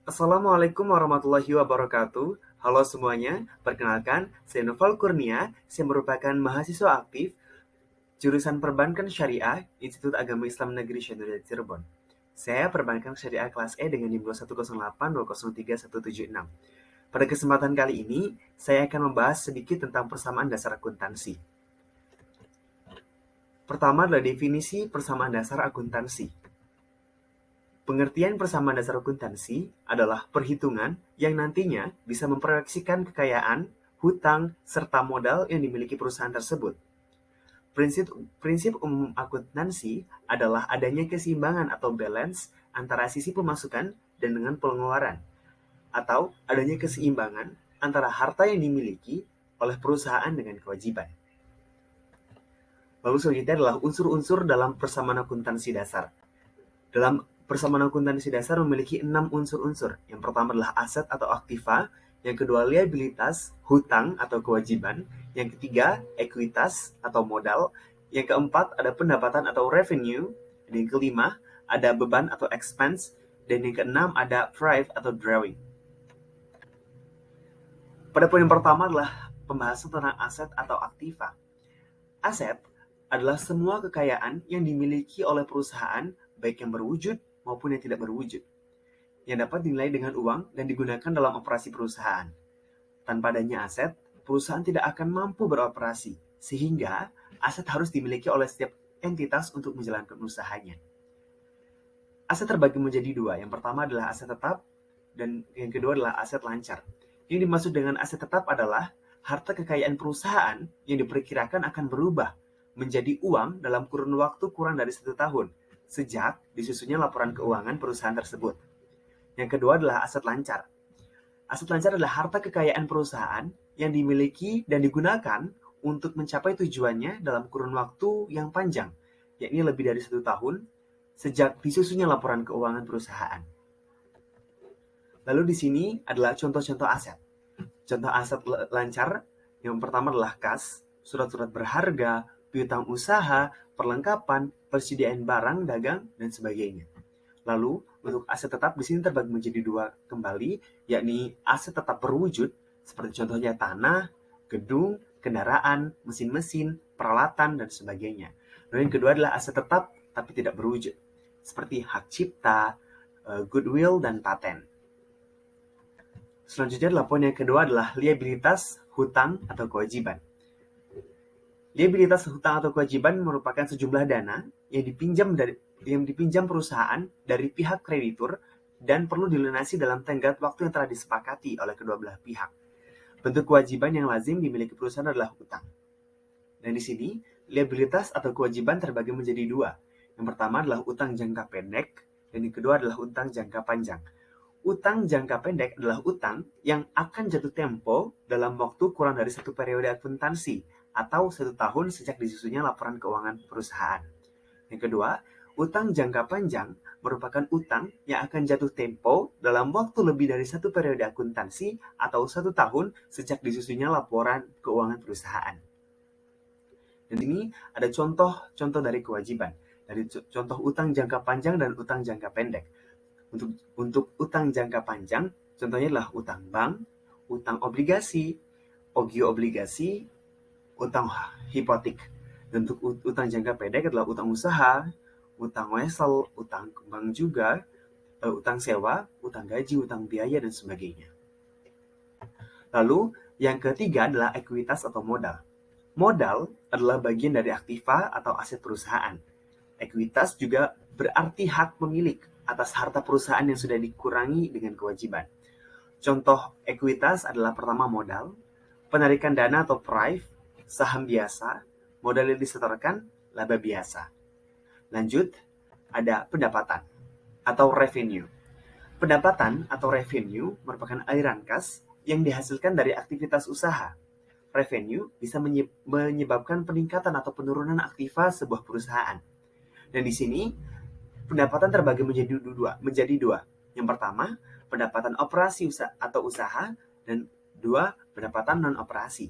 Assalamualaikum warahmatullahi wabarakatuh. Halo semuanya, perkenalkan, saya Noval Kurnia. Saya merupakan mahasiswa aktif jurusan Perbankan Syariah, Institut Agama Islam Negeri Syahidullah Cirebon. Saya Perbankan Syariah kelas E dengan NIM 21082031776. Pada kesempatan kali ini, saya akan membahas sedikit tentang persamaan dasar akuntansi. Pertama adalah definisi persamaan dasar akuntansi. Pengertian persamaan dasar akuntansi adalah perhitungan yang nantinya bisa memproyeksikan kekayaan, hutang, serta modal yang dimiliki perusahaan tersebut. Prinsip umum akuntansi adalah adanya keseimbangan atau balance antara sisi pemasukan dan dengan pengeluaran, atau adanya keseimbangan antara harta yang dimiliki oleh perusahaan dengan kewajiban. Lalu selanjutnya adalah unsur-unsur dalam persamaan akuntansi dasar. Dalam persamaan akuntansi dasar memiliki 6 unsur-unsur. Yang pertama adalah aset atau aktiva, yang kedua liabilitas, hutang atau kewajiban, yang ketiga ekuitas atau modal, yang keempat ada pendapatan atau revenue, dan yang kelima ada beban atau expense, dan yang keenam ada price atau drawing. Pada poin yang pertama adalah pembahasan tentang aset atau aktiva. Aset adalah semua kekayaan yang dimiliki oleh perusahaan, baik yang berwujud maupun yang tidak berwujud, yang dapat dinilai dengan uang dan digunakan dalam operasi perusahaan. Tanpa adanya aset, perusahaan tidak akan mampu beroperasi, sehingga aset harus dimiliki oleh setiap entitas untuk menjalankan usahanya. Aset terbagi menjadi dua. Yang pertama adalah aset tetap, dan yang kedua adalah aset lancar. Yang dimaksud dengan aset tetap adalah harta kekayaan perusahaan yang diperkirakan akan berubah menjadi uang dalam kurun waktu kurang dari 1 tahun, sejak disusunnya laporan keuangan perusahaan tersebut. Yang kedua adalah aset lancar. Aset lancar adalah harta kekayaan perusahaan yang dimiliki dan digunakan untuk mencapai tujuannya dalam kurun waktu yang panjang, yakni lebih dari 1 tahun, sejak disusunnya laporan keuangan perusahaan. Lalu di sini adalah contoh-contoh aset. Contoh aset lancar, yang pertama adalah kas, surat-surat berharga, piutang usaha, perlengkapan, persediaan barang, dagang, dan sebagainya. Lalu, untuk aset tetap di sini terbagi menjadi dua kembali, yakni aset tetap berwujud, seperti contohnya tanah, gedung, kendaraan, mesin-mesin, peralatan, dan sebagainya. Lalu yang kedua adalah aset tetap tapi tidak berwujud, seperti hak cipta, goodwill, dan paten. Selanjutnya adalah poin yang kedua adalah liabilitas, hutang, atau kewajiban. Liabilitas hutang atau kewajiban merupakan sejumlah dana yang dipinjam perusahaan dari pihak kreditur dan perlu dilunasi dalam tenggat waktu yang telah disepakati oleh kedua belah pihak. Bentuk kewajiban yang lazim dimiliki perusahaan adalah hutang. Dan di sini, liabilitas atau kewajiban terbagi menjadi dua. Yang pertama adalah utang jangka pendek, dan yang kedua adalah utang jangka panjang. Utang jangka pendek adalah utang yang akan jatuh tempo dalam waktu kurang dari 1 periode akuntansi atau 1 tahun sejak disusunnya laporan keuangan perusahaan. Yang kedua, utang jangka panjang merupakan utang yang akan jatuh tempo dalam waktu lebih dari 1 periode akuntansi atau 1 tahun sejak disusunnya laporan keuangan perusahaan. Dan ini ada contoh-contoh dari kewajiban, dari contoh utang jangka panjang dan utang jangka pendek. Untuk utang jangka panjang, contohnya adalah utang bank, utang obligasi, ogio obligasi, utang hipotek. Dan untuk utang jangka pendek adalah utang usaha, utang wesel, utang bank juga, utang sewa, utang gaji, utang biaya, dan sebagainya. Lalu, yang ketiga adalah ekuitas atau modal. Modal adalah bagian dari aktiva atau aset perusahaan. Ekuitas juga berarti hak pemilik atas harta perusahaan yang sudah dikurangi dengan kewajiban. Contoh ekuitas adalah pertama modal, penarikan dana atau prive, saham biasa, modal yang disetorkan, laba biasa. Lanjut, ada pendapatan atau revenue. Pendapatan atau revenue merupakan aliran kas yang dihasilkan dari aktivitas usaha. Revenue bisa menyebabkan peningkatan atau penurunan aktiva sebuah perusahaan. Dan di sini pendapatan terbagi menjadi dua. Yang pertama, pendapatan operasi atau usaha, dan dua, pendapatan non-operasi.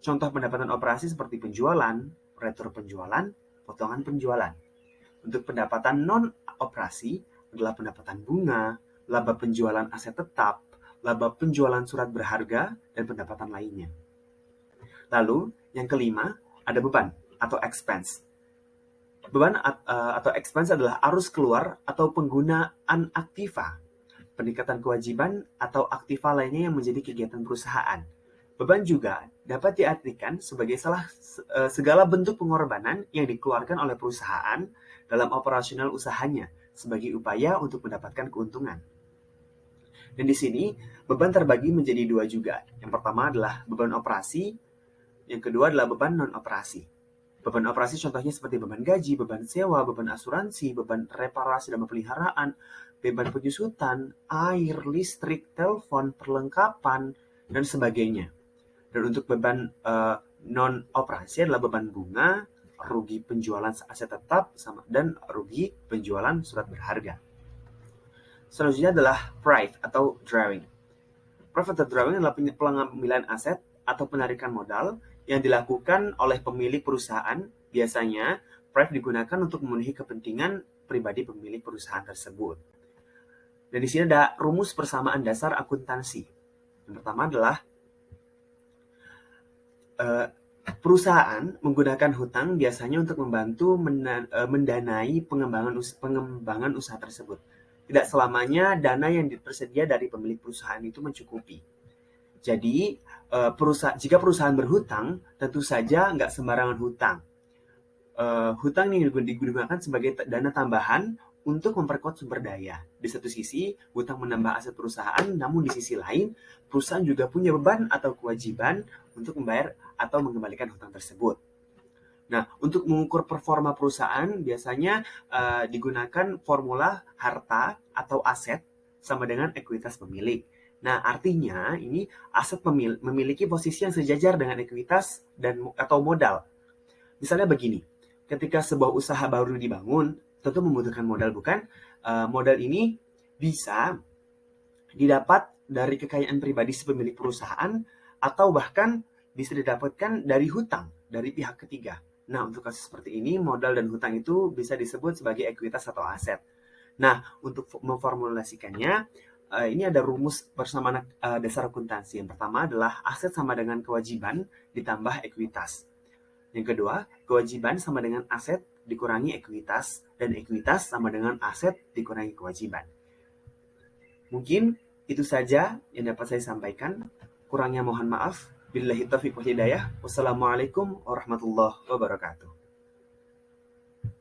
Contoh pendapatan operasi seperti penjualan, retro penjualan, potongan penjualan. Untuk pendapatan non-operasi adalah pendapatan bunga, laba penjualan aset tetap, laba penjualan surat berharga, dan pendapatan lainnya. Lalu, yang kelima, ada beban atau expense. Beban atau expense adalah arus keluar atau penggunaan aktiva, peningkatan kewajiban atau aktiva lainnya yang menjadi kegiatan perusahaan. Beban juga dapat diartikan sebagai segala bentuk pengorbanan yang dikeluarkan oleh perusahaan dalam operasional usahanya sebagai upaya untuk mendapatkan keuntungan. Dan di sini beban terbagi menjadi dua juga. Yang pertama adalah beban operasi, yang kedua adalah beban non-operasi. Beban operasi contohnya seperti beban gaji, beban sewa, beban asuransi, beban reparasi dan pemeliharaan, beban penyusutan, air, listrik, telepon, perlengkapan, dan sebagainya. Dan untuk beban non-operasi adalah beban bunga, rugi penjualan aset tetap, dan rugi penjualan surat berharga. Selanjutnya adalah prive atau drawing. Prive atau drawing adalah pengambilan aset atau penarikan modal yang dilakukan oleh pemilik perusahaan. Biasanya, prive digunakan untuk memenuhi kepentingan pribadi pemilik perusahaan tersebut. Dan di sini ada rumus persamaan dasar akuntansi. Yang pertama adalah perusahaan menggunakan hutang biasanya untuk membantu mendanai pengembangan usaha tersebut. Tidak selamanya dana yang tersedia dari pemilik perusahaan itu mencukupi. Jadi, jika perusahaan berhutang, tentu saja nggak sembarangan hutang. Hutang ini digunakan sebagai dana tambahan untuk memperkuat sumber daya. Di satu sisi, hutang menambah aset perusahaan, namun di sisi lain, perusahaan juga punya beban atau kewajiban untuk membayar atau mengembalikan hutang tersebut. Nah, untuk mengukur performa perusahaan, biasanya digunakan formula harta atau aset sama dengan ekuitas pemilik. Nah, artinya ini aset memiliki posisi yang sejajar dengan ekuitas atau modal. Misalnya begini, ketika sebuah usaha baru dibangun, tentu membutuhkan modal, bukan? Modal ini bisa didapat dari kekayaan pribadi si pemilik perusahaan atau bahkan bisa didapatkan dari hutang dari pihak ketiga. Nah, untuk kasus seperti ini, modal dan hutang itu bisa disebut sebagai ekuitas atau aset. Nah, untuk memformulasikannya, ini ada rumus persamaan dasar akuntansi. Yang pertama adalah aset sama dengan kewajiban ditambah ekuitas. Yang kedua, kewajiban sama dengan aset dikurangi ekuitas, dan ekuitas sama dengan aset dikurangi kewajiban. Mungkin itu saja yang dapat saya sampaikan. Kurangnya mohon maaf. Billahi taufiq wal hidayah. Wassalamualaikum warahmatullahi wabarakatuh.